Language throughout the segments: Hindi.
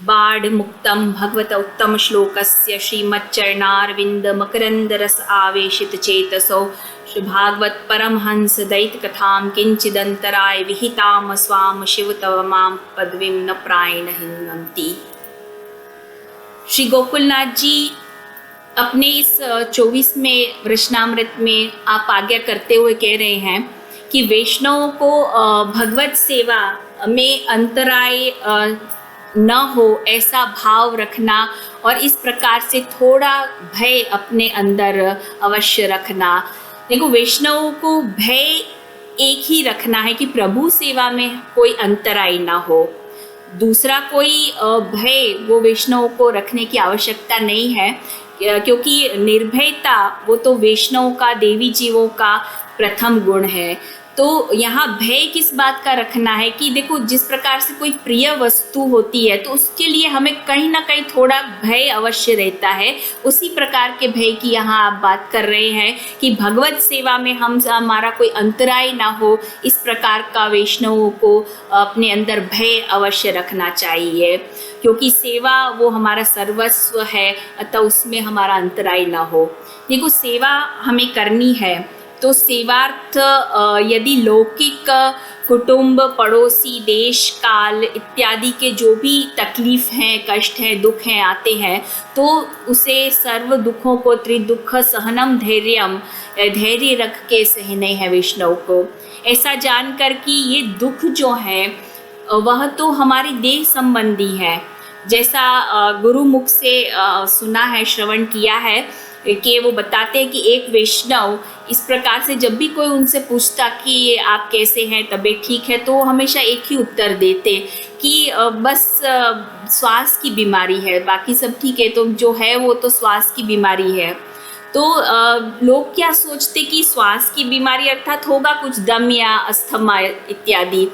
बाढ़ मुक्तम भगवत उत्तम श्लोकस्य श्रीमच्चरणारविंद मकरंद रस आवेशित चेतसो श्री भागवत परमहंस दैत कथाम किंचिदंतराय विहिताम स्वाम शिव तव माम पदवीं न प्रायण हिन्वन्ति। श्री गोकुलनाथ जी अपने इस 24वें वृषणामृत में आप आज्ञा करते हुए कह रहे हैं कि वैष्णवों को भगवत सेवा में अंतराय न हो ऐसा भाव रखना और इस प्रकार से थोड़ा भय अपने अंदर अवश्य रखना। देखो, वैष्णवों को भय एक ही रखना है कि प्रभु सेवा में कोई अंतराय ना हो। दूसरा कोई भय वो वैष्णवों को रखने की आवश्यकता नहीं है, क्योंकि निर्भयता वो तो वैष्णव का, देवी जीवों का प्रथम गुण है। तो यहाँ भय किस बात का रखना है कि देखो, जिस प्रकार से कोई प्रिय वस्तु होती है तो उसके लिए हमें कहीं ना कहीं थोड़ा भय अवश्य रहता है। उसी प्रकार के भय की यहाँ आप बात कर रहे हैं कि भगवत सेवा में हमारा कोई अंतराय ना हो, इस प्रकार का वैष्णवों को अपने अंदर भय अवश्य रखना चाहिए, क्योंकि सेवा वो हमारा सर्वस्व है, अतः उसमें हमारा अंतराय ना हो। देखो, सेवा हमें करनी है तो सेवार्थ यदि लौकिक, कुटुंब, पड़ोसी, देश, काल इत्यादि के जो भी तकलीफ हैं, कष्ट हैं, दुख हैं आते हैं, तो उसे सर्व दुखों को त्रिदुख सहनम धैर्यम, धैर्य रख के सहने हैं वैष्णव को। ऐसा जानकर कि ये दुख जो है वह तो हमारी देह संबंधी है, जैसा गुरु मुख से सुना है, श्रवण किया है कि वो बताते हैं कि एक वैष्णव इस प्रकार से जब भी कोई उनसे पूछता कि आप कैसे हैं, तबीयत ठीक है, तो वो हमेशा एक ही उत्तर देते कि बस श्वास की बीमारी है, बाकी सब ठीक है, तो जो है वो तो श्वास की बीमारी है। तो लोग क्या सोचते कि श्वास की बीमारी अर्थात होगा कुछ दम या अस्थमा इत्यादि,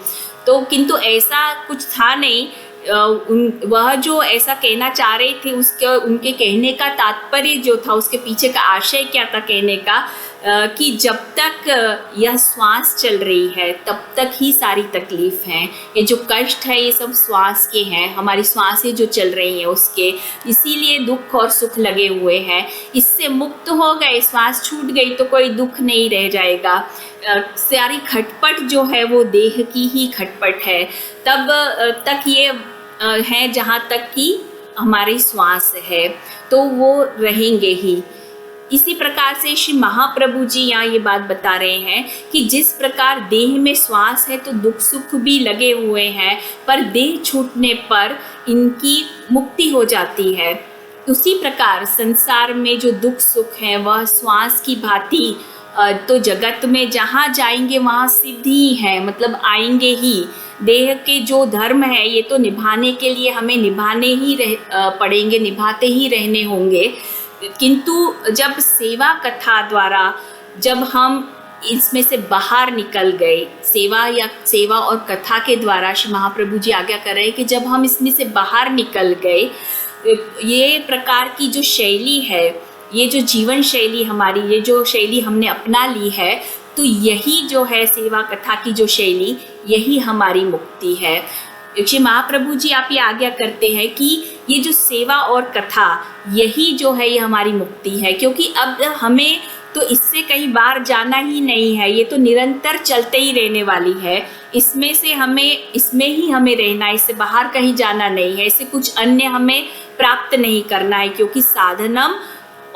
तो किंतु ऐसा कुछ था नहीं। वह जो ऐसा कहना चाह रहे थे, उनके कहने का तात्पर्य जो था, उसके पीछे का आशय क्या था कहने का, कि जब तक यह श्वास चल रही है तब तक ही सारी तकलीफ हैं, ये जो कष्ट है ये सब श्वास के हैं, हमारी श्वासें जो चल रही हैं उसके, इसीलिए दुख और सुख लगे हुए हैं। इससे मुक्त हो गए, श्वास छूट गई तो कोई दुख नहीं रह जाएगा। सारी खटपट जो है वो देह की ही खटपट है, तब तक ये है जहाँ तक कि हमारी श्वास है, तो वो रहेंगे ही। इसी प्रकार से श्री महाप्रभु जी यहाँ ये बात बता रहे हैं कि जिस प्रकार देह में श्वास है तो दुख सुख भी लगे हुए हैं, पर देह छूटने पर इनकी मुक्ति हो जाती है। उसी प्रकार संसार में जो दुख सुख है वह श्वास की भांति तो जगत में जहाँ जाएंगे वहाँ सिद्ध ही है, मतलब आएंगे ही। देह के जो धर्म है ये तो निभाने के लिए हमें निभाने ही पड़ेंगे, निभाते ही रहने होंगे, किंतु जब सेवा कथा द्वारा जब हम इसमें से बाहर निकल गए, सेवा और कथा के द्वारा श्री महाप्रभु जी आज्ञा कर रहे हैं कि जब हम इसमें से बाहर निकल गए, ये प्रकार की जो शैली है, ये जो जीवन शैली हमारी, ये जो शैली हमने अपना ली है, तो यही जो है सेवा कथा की जो शैली, यही हमारी मुक्ति है। श्री महाप्रभु जी आप ये आज्ञा करते हैं कि ये जो सेवा और कथा, यही जो है ये हमारी मुक्ति है, क्योंकि अब हमें तो इससे कहीं बाहर जाना ही नहीं है, ये तो निरंतर चलते ही रहने वाली है। इसमें ही हमें रहना है, इससे बाहर कहीं जाना नहीं है, इससे कुछ अन्य हमें प्राप्त नहीं करना है, क्योंकि साधनम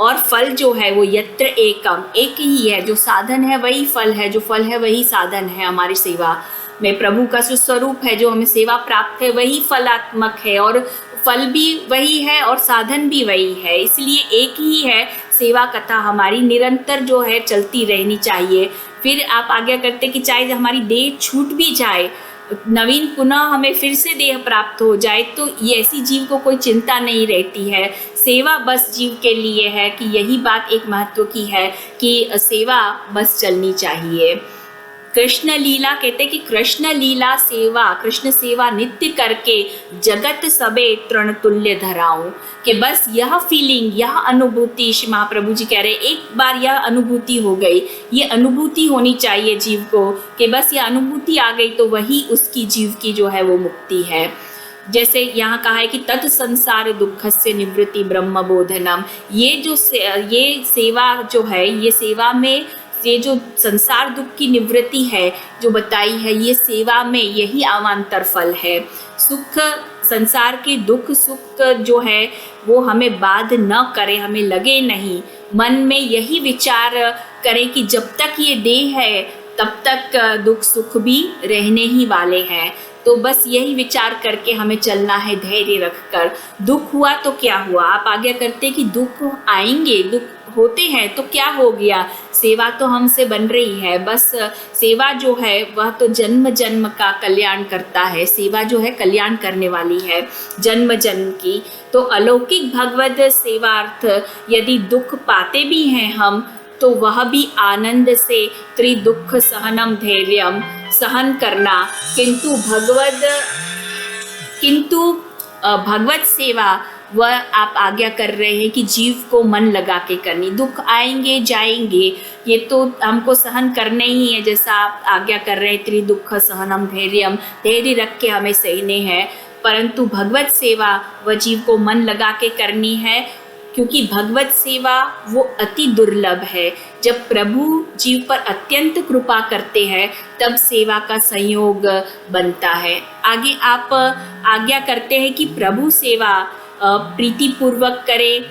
और फल जो है वो यत्र एकम, एक ही है। जो साधन है वही फल है, जो फल है वही साधन है। हमारी सेवा में प्रभु का जो स्वरूप है, जो हमें सेवा प्राप्त है, वही फलात्मक है, और फल भी वही है और साधन भी वही है। इसलिए एक ही है। सेवा कथा हमारी निरंतर जो है चलती रहनी चाहिए। फिर आप आज्ञा करते कि चाहे हमारी देह छूट भी जाए, नवीन पुनः हमें फिर से देह प्राप्त हो जाए, तो ये ऐसी जीव को कोई चिंता नहीं रहती है। सेवा बस जीव के लिए है कि यही बात एक महत्व की है कि सेवा बस चलनी चाहिए। कृष्ण लीला कहते कि कृष्ण लीला सेवा, कृष्ण सेवा नित्य करके जगत सबे तृण तुल्य धराऊं, कि बस यह फीलिंग, यह अनुभूति, श्री महाप्रभु जी कह रहे एक बार यह अनुभूति हो गई, ये अनुभूति होनी चाहिए जीव को, कि बस यह अनुभूति आ गई तो वही उसकी जीव की जो है वो मुक्ति है। जैसे यहाँ कहा है कि तत् संसार दुखस्य निवृत्ति ब्रह्म बोधनम, ये सेवा जो है, ये सेवा में ये जो संसार दुख की निवृत्ति है जो बताई है, ये सेवा में यही अवान्तर फल है। सुख, संसार के दुख सुख जो है वो हमें बाध न करे, हमें लगे नहीं, मन में यही विचार करें कि जब तक ये देह है तब तक दुख सुख भी रहने ही वाले हैं। तो बस यही विचार करके हमें चलना है, धैर्य रखकर। दुख हुआ तो क्या हुआ, आप आज्ञा करते कि दुख आएंगे, दुख होते हैं तो क्या हो गया, सेवा तो हमसे बन रही है। बस सेवा जो है वह तो जन्म जन्म का कल्याण करता है, सेवा जो है कल्याण करने वाली है जन्म जन्म की। तो अलौकिक भगवत सेवार्थ यदि दुख पाते भी हैं हम, तो वह भी आनंद से त्रिदुख सहनम धैर्यम, सहन करना। किंतु भगवत सेवा वह आप आज्ञा कर रहे हैं कि जीव को मन लगा के करनी। दुख आएंगे जाएंगे, ये तो हमको सहन करने ही है, जैसा आप आज्ञा कर रहे हैं त्रिदुख सहनम धैर्यम, धैर्य रख के हमें सहने हैं। परंतु भगवत सेवा वह जीव को मन लगा के करनी है, क्योंकि भगवत सेवा वो अति दुर्लभ है। जब प्रभु जीव पर अत्यंत कृपा करते हैं तब सेवा का संयोग बनता है। आगे आप आज्ञा करते हैं कि प्रभु सेवा प्रीतिपूर्वक करे,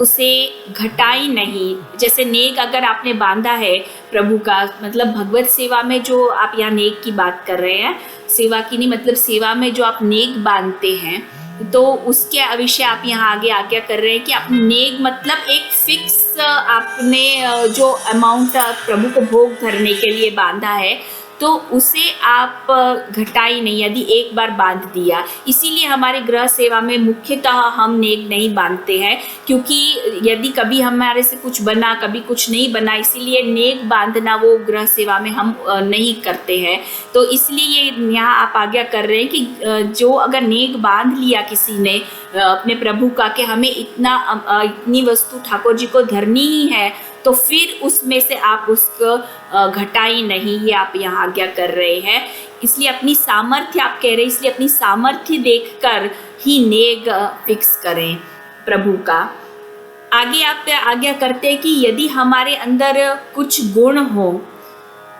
उसे घटाई नहीं। जैसे नेक अगर आपने बांधा है प्रभु का, मतलब भगवत सेवा में जो आप यहाँ नेक की बात कर रहे हैं, सेवा की नहीं, मतलब सेवा में जो आप नेक बांधते हैं, तो उसके विषय आप यहाँ आगे आज्ञा कर रहे हैं कि आप नेक मतलब एक फिक्स आपने जो अमाउंट प्रभु को भोग धरने के लिए बांधा है, तो उसे आप घटाई नहीं, यदि एक बार बांध दिया। इसीलिए हमारे गृह सेवा में मुख्यतः हम नेक नहीं बांधते हैं, क्योंकि यदि कभी हमारे से कुछ बना, कभी कुछ नहीं बना, इसीलिए नेक बांधना वो गृह सेवा में हम नहीं करते हैं। तो इसलिए यहाँ आप आज्ञा कर रहे हैं कि जो अगर नेक बांध लिया किसी ने अपने प्रभु का कि हमें इतनी वस्तु ठाकुर जी को धरनी ही है, तो फिर उसमें से आप उसको घटाई नहीं, ये आप यहाँ आज्ञा कर रहे हैं। इसलिए अपनी सामर्थ्य आप कह रहे हैं, इसलिए अपनी सामर्थ्य देखकर ही नेक फिक्स करें प्रभु का। आगे आप आज्ञा करते हैं कि यदि हमारे अंदर कुछ गुण हो,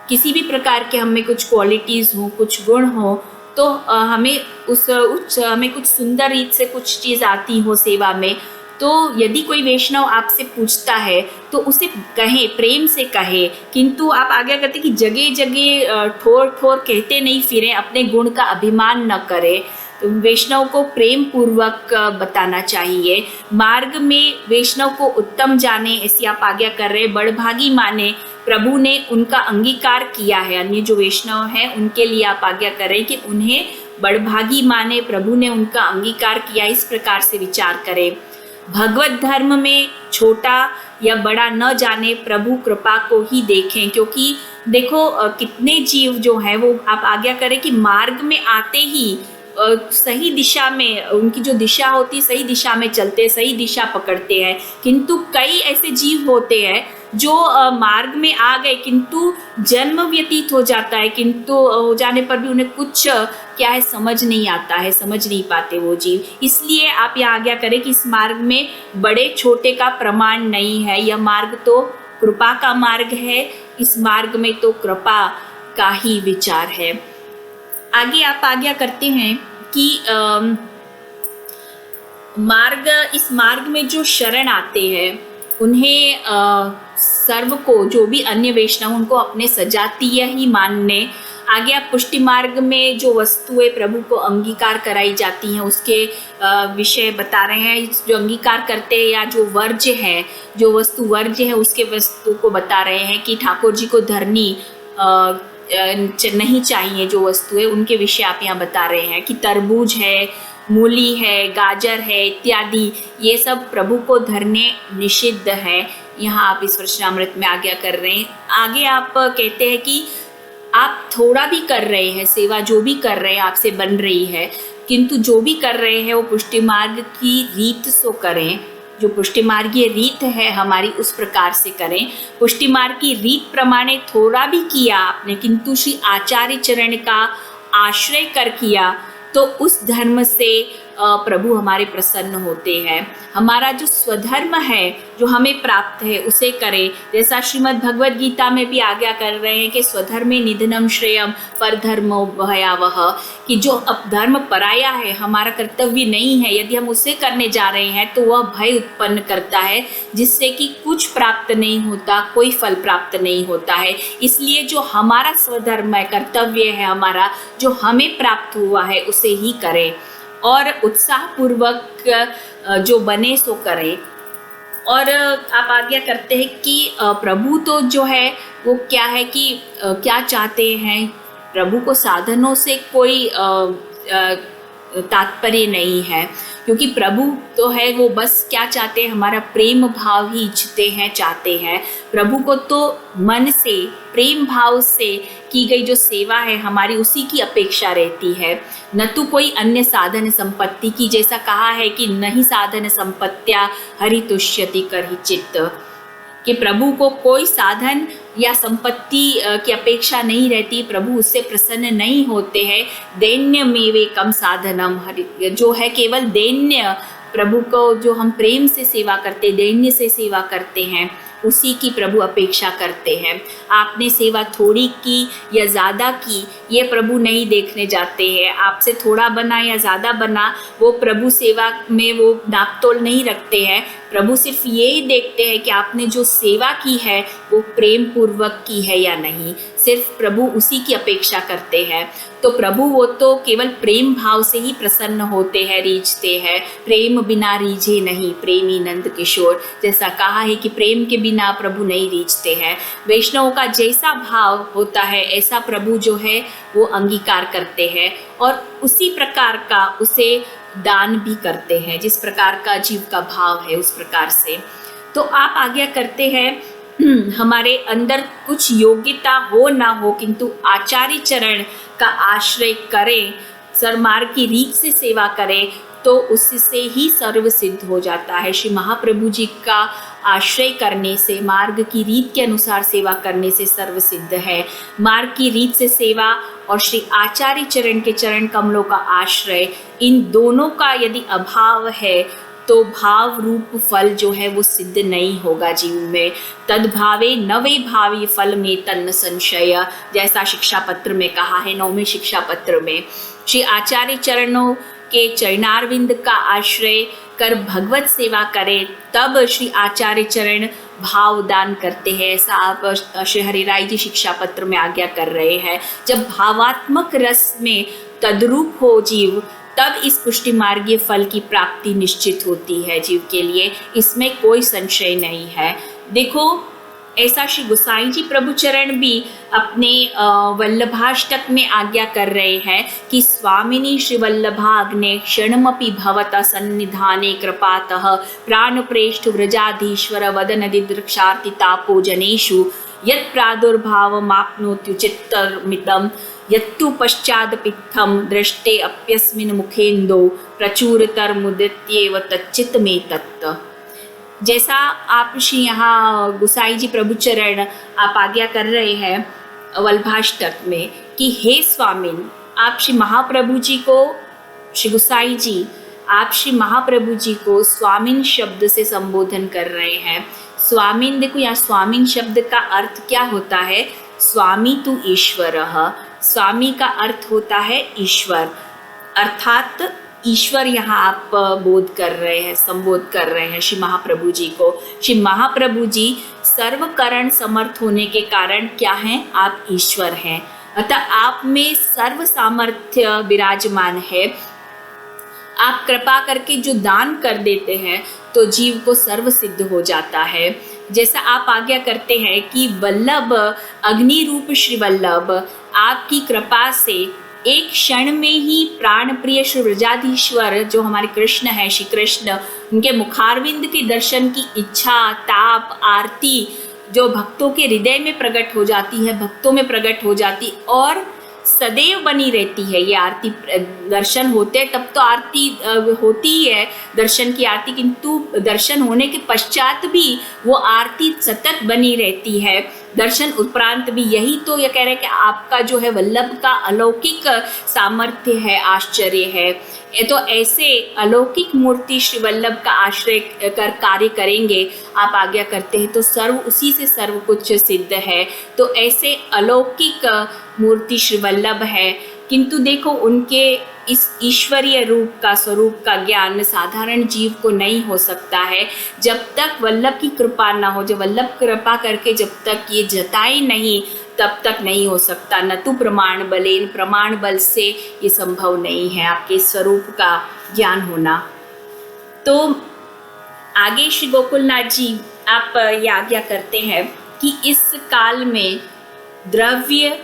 किसी भी प्रकार के हमें कुछ क्वालिटीज़ हो, कुछ गुण हो, तो हमें हमें कुछ सुंदर रीत से कुछ चीज़ आती हो सेवा में, तो यदि कोई वैष्णव आपसे पूछता है तो उसे कहें, प्रेम से कहे। किंतु आप आज्ञा करते कि जगह जगह ठोर ठोर कहते नहीं फिरें, अपने गुण का अभिमान न करें। तो वैष्णव को प्रेम पूर्वक बताना चाहिए। मार्ग में वैष्णव को उत्तम जाने, ऐसी आप आज्ञा कर रहे हैं। बड़भागी माने, प्रभु ने उनका अंगीकार किया है। अन्य जो वैष्णव हैं उनके लिए आप आज्ञा कर रहे हैं कि उन्हें बड़भागी माने, प्रभु ने उनका अंगीकार किया, इस प्रकार से विचार करें। भगवत धर्म में छोटा या बड़ा न जाने, प्रभु कृपा को ही देखें। क्योंकि देखो कितने जीव जो हैं वो आप आज्ञा करें कि मार्ग में आते ही सही दिशा में, उनकी जो दिशा होती है सही दिशा में चलते हैं, सही दिशा पकड़ते हैं। किंतु कई ऐसे जीव होते हैं जो मार्ग में आ गए किंतु जन्म व्यतीत हो जाता है, किंतु हो जाने पर भी उन्हें कुछ क्या है समझ नहीं आता है, समझ नहीं पाते वो जीव। इसलिए आप यहाँ आज्ञा करें कि इस मार्ग में बड़े छोटे का प्रमाण नहीं है, यह मार्ग तो कृपा का मार्ग है, इस मार्ग में तो कृपा का ही विचार है। आगे आप आज्ञा करते हैं कि इस मार्ग में जो शरण आते हैं उन्हें सर्व को, जो भी अन्य वैष्णव उनको अपने सजातीय ही मानने। आगे आप पुष्टि मार्ग में जो वस्तुएं प्रभु को अंगीकार कराई जाती हैं उसके विषय बता रहे हैं। जो अंगीकार करते हैं या जो वर्ज्य है, जो वस्तु वर्ज्य है उसके वस्तु को बता रहे हैं कि ठाकुर जी को धरनी नहीं चाहिए। जो वस्तु है उनके विषय आप यहाँ बता रहे हैं कि तरबूज है, मूली है, गाजर है इत्यादि, ये सब प्रभु को धरने निषिद्ध है। यहाँ आप इस वचनामृत में आज्ञा कर रहे हैं। आगे आप कहते हैं कि आप थोड़ा भी कर रहे हैं, सेवा जो भी कर रहे हैं आपसे बन रही है, किंतु जो भी कर रहे हैं वो पुष्टि मार्ग की रीत सो करें। जो पुष्टि मार्गीय रीत है हमारी उस प्रकार से करें। पुष्टि मार्ग की रीत प्रमाणे थोड़ा भी किया आपने, किंतु श्री आचार्य चरण का आश्रय कर किया, तो उस धर्म से प्रभु हमारे प्रसन्न होते हैं। हमारा जो स्वधर्म है जो हमें प्राप्त है उसे करें। जैसा श्रीमद् भगवद गीता में भी आज्ञा कर रहे हैं कि स्वधर्मे निधनम श्रेयम परधर्मो भयावह, कि जो अब धर्म पराया है, हमारा कर्तव्य नहीं है, यदि हम उसे करने जा रहे हैं तो वह भय उत्पन्न करता है, जिससे कि कुछ प्राप्त नहीं होता, कोई फल प्राप्त नहीं होता है। इसलिए जो हमारा स्वधर्म है, कर्तव्य है हमारा, जो हमें प्राप्त हुआ है उसे ही करें और उत्साहपूर्वक जो बने सो करें। और आप आज्ञा करते हैं कि प्रभु तो जो है वो क्या है कि क्या चाहते हैं, प्रभु को साधनों से कोई तात्पर्य नहीं है, क्योंकि प्रभु तो है वो बस क्या चाहते हैं, हमारा प्रेम भाव ही इच्छते हैं, चाहते हैं। प्रभु को तो मन से प्रेम भाव से की गई जो सेवा है हमारी, उसी की अपेक्षा रहती है, न तो कोई अन्य साधन संपत्ति की। जैसा कहा है कि नहीं साधन संपत्त्या हरितुष्यति करहि चित्त, कि प्रभु को कोई साधन या संपत्ति की अपेक्षा नहीं रहती, प्रभु उससे प्रसन्न नहीं होते हैं। दैन्य मेवे कम साधनम, जो है केवल दैन्य, प्रभु को जो हम प्रेम से सेवा करते, दैन्य से सेवा करते हैं, उसी की प्रभु अपेक्षा करते हैं। आपने सेवा थोड़ी की या ज़्यादा की, ये प्रभु नहीं देखने जाते हैं। आपसे थोड़ा बना या ज़्यादा बना, वो प्रभु सेवा में वो नापतोल नहीं रखते हैं। प्रभु सिर्फ ये ही देखते हैं कि आपने जो सेवा की है वो प्रेम पूर्वक की है या नहीं, सिर्फ प्रभु उसी की अपेक्षा करते हैं। तो प्रभु वो तो केवल प्रेम भाव से ही प्रसन्न होते हैं, रीझते हैं। प्रेम बिना रीझे नहीं, प्रेमी नंद किशोर, जैसा कहा है कि प्रेम के बिना प्रभु नहीं रीझते हैं। वैष्णवों का जैसा भाव होता है ऐसा प्रभु जो है वो अंगीकार करते हैं और उसी प्रकार का उसे दान भी करते हैं, जिस प्रकार का जीव का भाव है उस प्रकार से। तो आप आज्ञा करते हैं हमारे अंदर कुछ योग्यता हो ना हो, किंतु आचार्य चरण का आश्रय करें, सन्मार्ग की रीत से सेवा करें, तो उससे ही सर्व सिद्ध हो जाता है। श्री महाप्रभु जी का आश्रय करने से, मार्ग की रीत के अनुसार सेवा करने से सर्व सिद्ध है। मार्ग की रीत से सेवा और श्री आचार्य चरण के चरण कमलों का आश्रय, इन दोनों का यदि अभाव है तो भाव रूप फल जो है वो सिद्ध नहीं होगा जीव में। तद्भावे नवे भावी फल में तन्न संशय, जैसा शिक्षा पत्र में कहा है, 9वें शिक्षा पत्र में। श्री आचार्य चरणों के चरणारविंद का आश्रय कर भगवत सेवा करें, तब श्री आचार्य चरण भाव दान करते हैं। ऐसा आप श्री हरिराय जी शिक्षा पत्र में आज्ञा कर रहे हैं। जब भावात्मक रस में तद्रूप हो जीव, तब इस पुष्टि मार्गीय फल की प्राप्ति निश्चित होती है जीव के लिए, इसमें कोई संशय नहीं है। देखो, ऐसा श्री गोसाई जी प्रभु चरण भी अपने वल्लभाष्टक में आज्ञा कर रहे हैं कि स्वामिनी श्री वल्लभाग्ने क्षणमपि भवता सन्निधाने कृपातः प्राणप्रेष्ठ व्रजाधीश्वर वदन दिदृक्षार्ति तापो जनेषु यत् प्रादुर्भावमाप्नोत्युचित्तमिदं यत्तु पश्चादपित्थं दृष्टे अप्यस्मिन् मुखेन्दो प्रचुरतरमुदित्येव तच्चित में तत्त। जैसा आप श्री यहाँ गोसाई जी प्रभु चरण आप आज्ञा कर रहे हैं वल्लभाष्टक में कि हे स्वामिन, आप श्री महाप्रभु जी को, श्री गोसाई जी आप श्री महाप्रभु जी को स्वामिन शब्द से संबोधन कर रहे हैं। स्वामिन, देखो यहाँ स्वामिन शब्द का अर्थ क्या होता है? स्वामी तु ईश्वरः, स्वामी का अर्थ होता है ईश्वर, अर्थात ईश्वर यहाँ आप बोध कर रहे हैं, संबोध कर रहे हैं श्री महाप्रभु जी को। श्री महाप्रभु जी सर्वकरण समर्थ होने के कारण क्या हैं? आप ईश्वर हैं, अतः आप में सर्व सामर्थ्य विराजमान है। आप कृपा करके जो दान कर देते हैं तो जीव को सर्व सिद्ध हो जाता है। जैसा आप आज्ञा करते हैं कि वल्लभ अग्नि रूप श्री वल्लभ आपकी कृपा से एक क्षण में ही प्राण प्रिय श्री व्रजाधीश्वर जो हमारे कृष्ण है, श्री कृष्ण, उनके मुखारविंद के दर्शन की इच्छा, ताप, आरती जो भक्तों के हृदय में प्रकट हो जाती है, भक्तों में प्रकट हो जाती और सदैव बनी रहती है। ये आरती दर्शन होते हैं तब तो आरती होती ही है, दर्शन की आरती, किंतु दर्शन होने के पश्चात भी वो आरती सतत बनी रहती है। दर्शन उपरांत भी यही तो ये कह रहे हैं कि आपका जो है वल्लभ का अलौकिक सामर्थ्य है, आश्चर्य है। ये तो ऐसे अलौकिक मूर्ति श्री वल्लभ का आश्रय कर कार्य करेंगे, आप आज्ञा करते हैं तो सर्व उसी से सर्व कुछ सिद्ध है। तो ऐसे अलौकिक मूर्ति श्री वल्लभ है, किंतु देखो उनके इस ईश्वरीय रूप का, स्वरूप का ज्ञान साधारण जीव को नहीं हो सकता है जब तक वल्लभ की कृपा ना हो। जब वल्लभ कृपा करके जब तक ये जताए नहीं तब तक नहीं हो सकता। न तो प्रमाण बलेन, प्रमाण बल से ये संभव नहीं है आपके स्वरूप का ज्ञान होना। तो आगे श्री गोकुलनाथ जी आप ये आज्ञा करते हैं कि इस काल में द्रव्य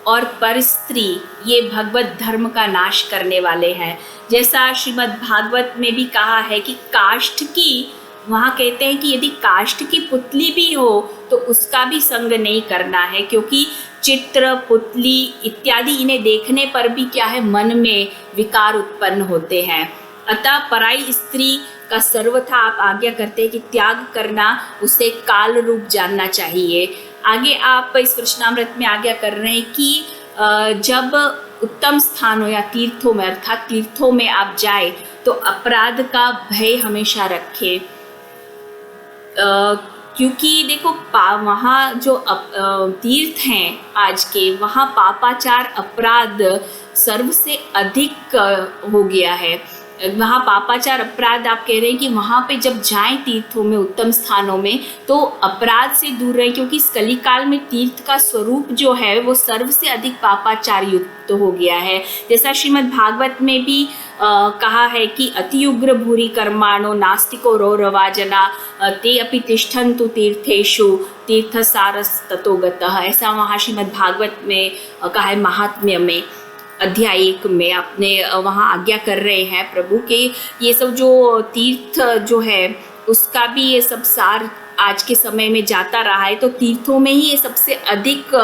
और परस्त्री ये भगवत धर्म का नाश करने वाले हैं। जैसा श्रीमद् भागवत में भी कहा है कि काष्ठ की, वहाँ कहते हैं कि यदि काष्ठ की पुतली भी हो तो उसका भी संग नहीं करना है, क्योंकि चित्र, पुतली इत्यादि इन्हें देखने पर भी क्या है, मन में विकार उत्पन्न होते हैं। अतः पराई स्त्री का सर्वथा आप आज्ञा करते हैं कि त्याग करना, उसे काल रूप जानना चाहिए। आगे आप इस कृष्णामृत में आज्ञा कर रहे हैं कि जब उत्तम स्थानों या तीर्थों में, अर्थात तीर्थों में आप जाए तो अपराध का भय हमेशा रखें, क्योंकि देखो वहाँ जो तीर्थ हैं आज के, वहाँ पापाचार अपराध सर्व से अधिक हो गया है। वहाँ पापाचार अपराध आप कह रहे हैं कि वहाँ पे जब जाएं तीर्थों में, उत्तम स्थानों में, तो अपराध से दूर रहें, क्योंकि इस कलिकाल में तीर्थ का स्वरूप जो है वो सर्व से अधिक पापाचार युक्त हो गया है। जैसा श्रीमद् भागवत में भी कहा है कि अति उग्र भूरि कर्माणो नास्तिको रौरवाजना ते अपि तिष्ठन्तु तीर्थेषु तीर्थसारस्ततो गतः। ऐसा वहाँ श्रीमद् भागवत में कहा है, महात्म्य में अध्याय 1 में आपने वहाँ आज्ञा कर रहे हैं प्रभु के ये सब जो तीर्थ जो है उसका भी ये सब सार आज के समय में जाता रहा है। तो तीर्थों में ही ये सबसे अधिक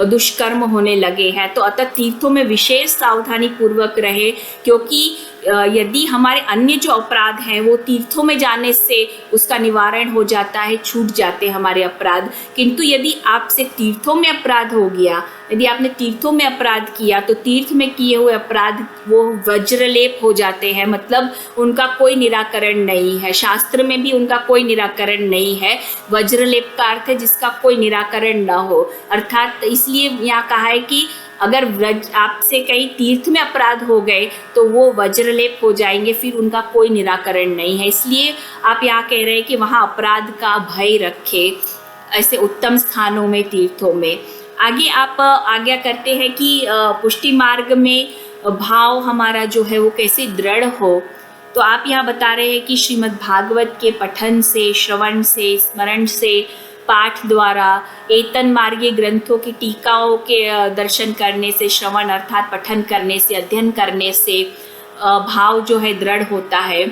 दुष्कर्म होने लगे हैं। तो अतः तीर्थों में विशेष सावधानी पूर्वक रहे, क्योंकि यदि हमारे अन्य जो अपराध हैं वो तीर्थों में जाने से उसका निवारण हो जाता है, छूट जाते हैं हमारे अपराध। किंतु यदि आपसे तीर्थों में अपराध हो गया, यदि आपने तीर्थों में अपराध किया, तो तीर्थ में किए हुए अपराध वो वज्रलेप हो जाते हैं, मतलब उनका कोई निराकरण नहीं है। शास्त्र में भी उनका कोई निराकरण नहीं है। वज्रलेप का अर्थ है जिसका कोई निराकरण न हो, अर्थात इसलिए यहाँ कहा है कि अगर आपसे कहीं तीर्थ में अपराध हो गए तो वो वज्रलेप हो जाएंगे, फिर उनका कोई निराकरण नहीं है। इसलिए आप यहाँ कह रहे हैं कि वहाँ अपराध का भय रखे ऐसे उत्तम स्थानों में, तीर्थों में। आगे आप आज्ञा करते हैं कि पुष्टि मार्ग में भाव हमारा जो है वो कैसे दृढ़ हो। तो आप यहाँ बता रहे हैं कि श्रीमद् भागवत के पठन से, श्रवण से, स्मरण से, पाठ द्वारा, एतन मार्गीय ग्रंथों की टीकाओं के दर्शन करने से, श्रवण अर्थात पठन करने से, अध्ययन करने से भाव जो है दृढ़ होता है।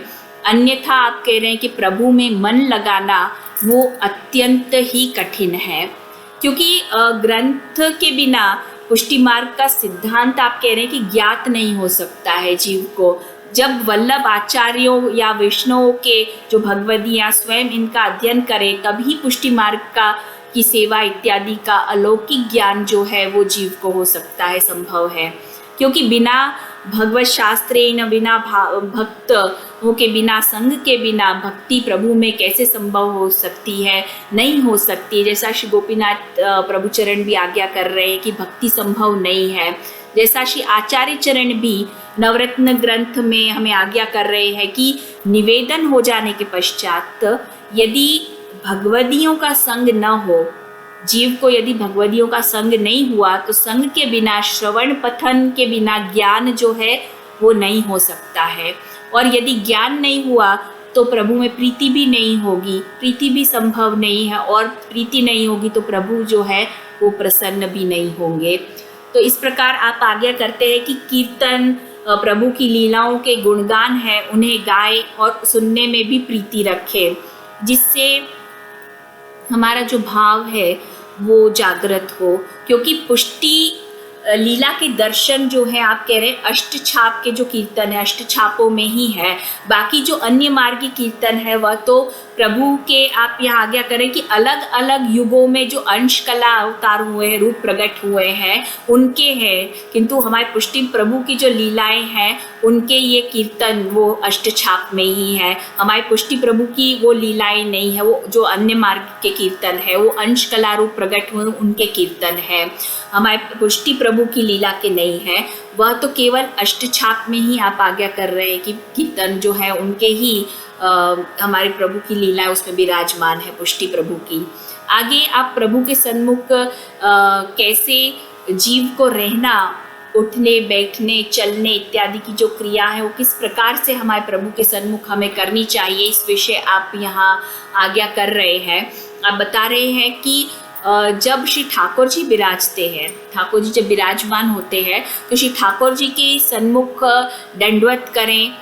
अन्यथा आप कह रहे हैं कि प्रभु में मन लगाना वो अत्यंत ही कठिन है, क्योंकि ग्रंथ के बिना पुष्टि मार्ग का सिद्धांत आप कह रहे हैं कि ज्ञात नहीं हो सकता है जीव को। जब वल्लभ आचार्यों या वैष्णवों के जो भगवदियाँ स्वयं इनका अध्ययन करें, तभी पुष्टि मार्ग का की सेवा इत्यादि का अलौकिक ज्ञान जो है वो जीव को हो सकता है, संभव है। क्योंकि बिना भगवत शास्त्रेण, बिना भक्तों के बिना, संग के बिना भक्ति प्रभु में कैसे संभव हो सकती है, नहीं हो सकती। जैसा श्री गोपीनाथ प्रभु चरण भी आज्ञा कर रहे हैं कि भक्ति संभव नहीं है। जैसा श्री आचार्य चरण भी नवरत्न ग्रंथ में हमें आज्ञा कर रहे हैं कि निवेदन हो जाने के पश्चात यदि भगवदियों का संग न हो, जीव को यदि भगवदियों का संग नहीं हुआ, तो संग के बिना, श्रवण पठन के बिना ज्ञान जो है वो नहीं हो सकता है। और यदि ज्ञान नहीं हुआ तो प्रभु में प्रीति भी नहीं होगी, प्रीति भी संभव नहीं है, और प्रीति नहीं होगी तो प्रभु जो है वो प्रसन्न भी नहीं होंगे। तो इस प्रकार आप आज्ञा करते हैं कि कीर्तन, प्रभु की लीलाओं के गुणगान हैं, उन्हें गाए और सुनने में भी प्रीति रखें, जिससे हमारा जो भाव है वो जागृत हो। क्योंकि पुष्टि लीला के दर्शन जो है आप कह रहे हैं अष्ट छाप के जो कीर्तन है अष्ट छापों में ही है। बाकी जो अन्य मार्गी कीर्तन है वह तो प्रभु के आप यहाँ आज्ञा करें कि अलग अलग युगों में जो अंश कला अवतार हुए हैं, रूप प्रकट हुए हैं, उनके हैं, किंतु हमारे पुष्टि प्रभु की जो लीलाएं हैं उनके ये कीर्तन वो अष्ट छाप में ही है। हमारे पुष्टि प्रभु की वो लीलाएं नहीं है, वो जो अन्य मार्ग के कीर्तन है वो अंश कला रूप प्रकट हुए उनके कीर्तन है, हमारे पुष्टि प्रभु की लीला के नहीं है। वह तो केवल अष्ट छाप में ही आप आज्ञा कर रहे हैं कि कीर्तन जो है उनके ही हमारे प्रभु की लीला उसमें विराजमान है पुष्टि प्रभु की। आगे आप प्रभु के सन्मुख कैसे जीव को रहना, उठने बैठने चलने इत्यादि की जो क्रिया है वो किस प्रकार से हमारे प्रभु के सन्मुख हमें करनी चाहिए, इस विषय आप यहाँ आज्ञा कर रहे हैं। आप बता रहे हैं कि जब श्री ठाकुर जी विराजते हैं, ठाकुर जी जब विराजमान होते हैं तो श्री ठाकुर जी के सन्मुख दंडवत करें,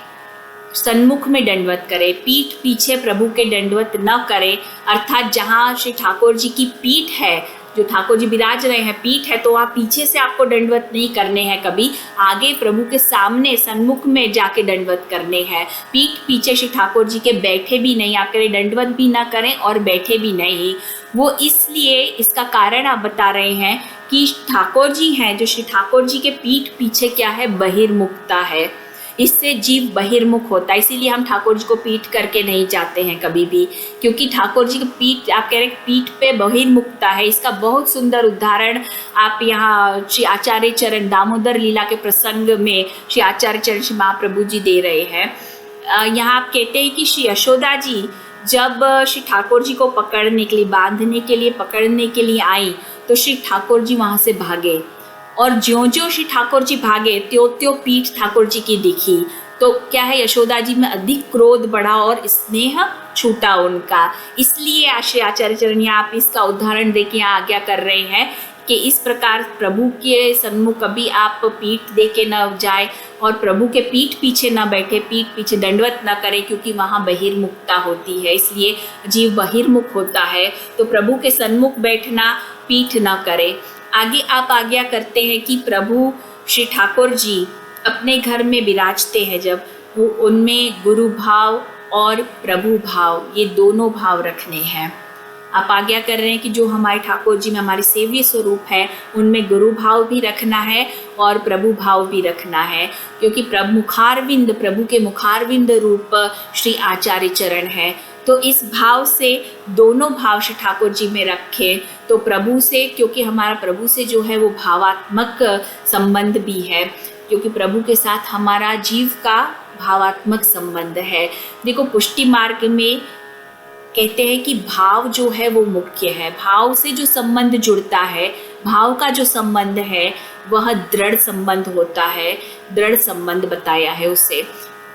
सन्मुख में दंडवत करें, पीठ पीछे प्रभु के दंडवत न करें। अर्थात जहाँ श्री ठाकुर जी की पीठ है, जो ठाकुर जी विराज रहे हैं पीठ है, तो वहाँ पीछे से आपको दंडवत नहीं करने हैं, कभी आगे प्रभु के सामने सन्मुख में जाके दंडवत करने हैं। पीठ पीछे श्री ठाकुर जी के बैठे भी नहीं, आप करें दंडवत भी ना करें और बैठे भी नहीं। वो इसलिए इसका कारण आप बता रहे हैं कि ठाकुर जी हैं जो श्री ठाकुर जी के पीठ पीछे क्या है, बहिर्मुखता है, इससे जीव बहिर्मुख होता है। इसीलिए हम ठाकुर जी को पीठ करके नहीं जाते हैं कभी भी, क्योंकि ठाकुर जी की पीठ आप कह रहे हैं पीठ पे बहिर्मुखता है। इसका बहुत सुंदर उदाहरण आप यहाँ श्री आचार्य चरण दामोदर लीला के प्रसंग में श्री आचार्य चरण श्री महाप्रभु जी दे रहे हैं। यहाँ आप कहते हैं कि श्री यशोदा जी जब श्री ठाकुर जी को पकड़ने के लिए, बांधने के लिए, पकड़ने के लिए आई तो श्री ठाकुर जी वहाँ से भागे, और ज्यों ज्यों श्री ठाकुर जी भागे त्यों त्यों पीठ ठाकुर जी की दिखी। तो क्या है, यशोदा जी में अधिक क्रोध बढ़ा और स्नेह छूटा उनका। इसलिए आश्रय आचार्य चरण आप इसका उदाहरण देके यहाँ आज्ञा कर रहे हैं कि इस प्रकार प्रभु के सन्मुख कभी आप पीठ दे के न जाए और प्रभु के पीठ पीछे न बैठे, पीठ पीछे दंडवत न करें, क्योंकि वहाँ बहिर्मुखता होती है, इसलिए जीव बहिर्मुख होता है। तो प्रभु के सन्मुख बैठना, पीठ न करे। आगे आप आज्ञा करते हैं कि प्रभु श्री ठाकुर जी अपने घर में विराजते हैं जब, वो उनमें गुरु भाव और प्रभु भाव ये दोनों भाव रखने हैं। आप आज्ञा कर रहे हैं कि जो हमारे ठाकुर जी में हमारे सेव्य स्वरूप है उनमें गुरु भाव भी रखना है और प्रभु भाव भी रखना है, क्योंकि प्रभु के मुखारविंद रूप श्री आचार्य चरण है। तो इस भाव से दोनों भाव श्री ठाकुर जी में रखें तो प्रभु से, क्योंकि हमारा प्रभु से जो है वो भावात्मक संबंध भी है, क्योंकि प्रभु के साथ हमारा जीव का भावात्मक संबंध है। देखो पुष्टि मार्ग में कहते हैं कि भाव जो है वो मुख्य है, भाव से जो संबंध जुड़ता है, भाव का जो संबंध है वह दृढ़ संबंध होता है, दृढ़ संबंध बताया है उसे।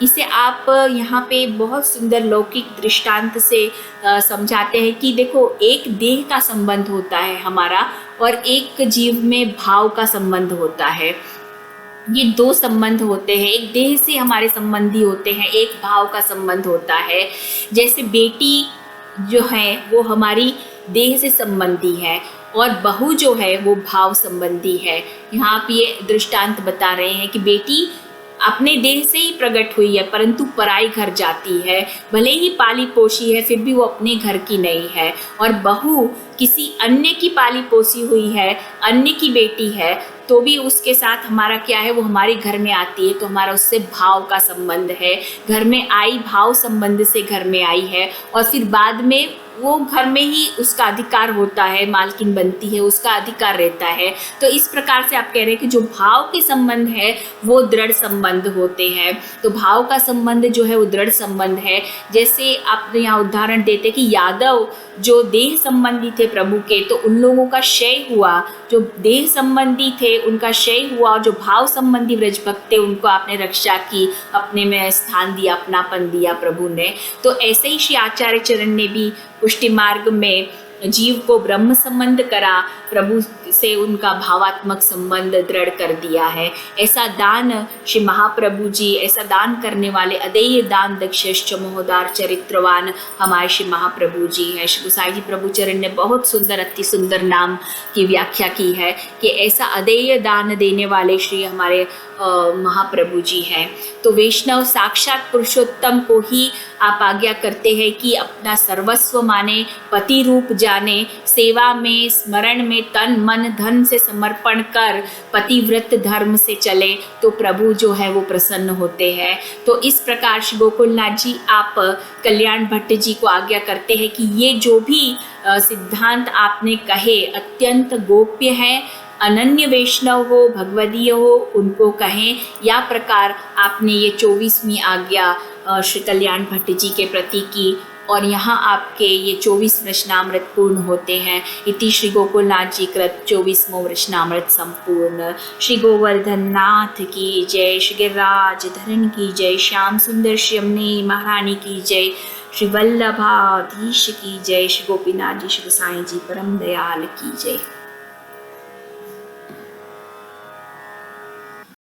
इसे आप यहाँ पे बहुत सुंदर लौकिक दृष्टांत से समझाते हैं कि देखो एक देह का संबंध होता है हमारा और एक जीव में भाव का संबंध होता है। ये दो संबंध होते हैं, एक देह से हमारे संबंधी होते हैं, एक भाव का संबंध होता है। जैसे बेटी जो है वो हमारी देह से संबंधी है और बहू जो है वो भाव संबंधी है। यहाँ आप ये दृष्टांत बता रहे हैं कि बेटी अपने देह से ही प्रकट हुई है परंतु पराई घर जाती है, भले ही पाली पोसी है फिर भी वो अपने घर की नहीं है, और बहू किसी अन्य की पाली पोसी हुई है, अन्य की बेटी है, तो भी उसके साथ हमारा क्या है, वो हमारे घर में आती है तो हमारा उससे भाव का संबंध है। घर में आई, भाव संबंध से घर में आई है और फिर बाद में वो घर में ही उसका अधिकार होता है, मालकिन बनती है, उसका अधिकार रहता है। तो इस प्रकार से आप कह रहे हैं कि जो भाव के संबंध है वो दृढ़ संबंध होते हैं। तो भाव का संबंध जो है वो दृढ़ संबंध है। जैसे आप यहाँ उदाहरण देते कि यादव जो देह संबंधी थे प्रभु के, तो उन लोगों का क्षय हुआ, जो देह संबंधी थे उनका क्षय हुआ, और जो भाव संबंधी ब्रज भक्त थे उनको आपने रक्षा की, अपने में स्थान दिया, अपनापन दिया प्रभु ने। तो ऐसे ही श्री आचार्य चरण ने भी पुष्टि मार्ग में जीव को ब्रह्म संबंध करा, प्रभु से उनका भावात्मक संबंध दृढ़ कर दिया है। ऐसा दान श्री महाप्रभु जी, ऐसा दान करने वाले अदेय दान दक्षश्च मोहदार चरित्रवान हमारे श्री महाप्रभु जी हैं। श्री गोसाई जी प्रभु चरण ने बहुत सुंदर, अति सुंदर नाम की व्याख्या की है कि ऐसा अदेय दान देने वाले श्री हमारे महाप्रभु जी हैं। तो वैष्णव साक्षात पुरुषोत्तम को ही आप आज्ञा करते हैं कि अपना सर्वस्व माने, पति रूप जाने, सेवा में, स्मरण में तन मन धन से समर्पण कर पतिव्रत धर्म से चले तो प्रभु जो है वो प्रसन्न होते हैं। तो इस प्रकार श्री गोकुलनाथ जी आप कल्याण भट्ट जी को आज्ञा करते हैं कि ये जो भी सिद्धांत आपने कहे अत्यंत गोप्य है, अनन्य वैष्णव हो, भगवदीय हो, उनको कहें। या प्रकार आपने ये 24वीं आज्ञा श्री कल्याण भट्ट जी के प्रति की और यहाँ आपके ये 24 वृषणामृत पूर्ण होते हैं। इति श्री गोकुलनाथ जी कृत 24वां वृषणामृत संपूर्ण। श्री गोवर्धन नाथ की जय, श्री गिरिराज धरण की जय, श्याम सुंदर श्री यमुने महारानी की जय, श्री वल्लभाधीश की जय, श्री गोपीनाथ जी श्री गोसाई जी परम दयाल की जय।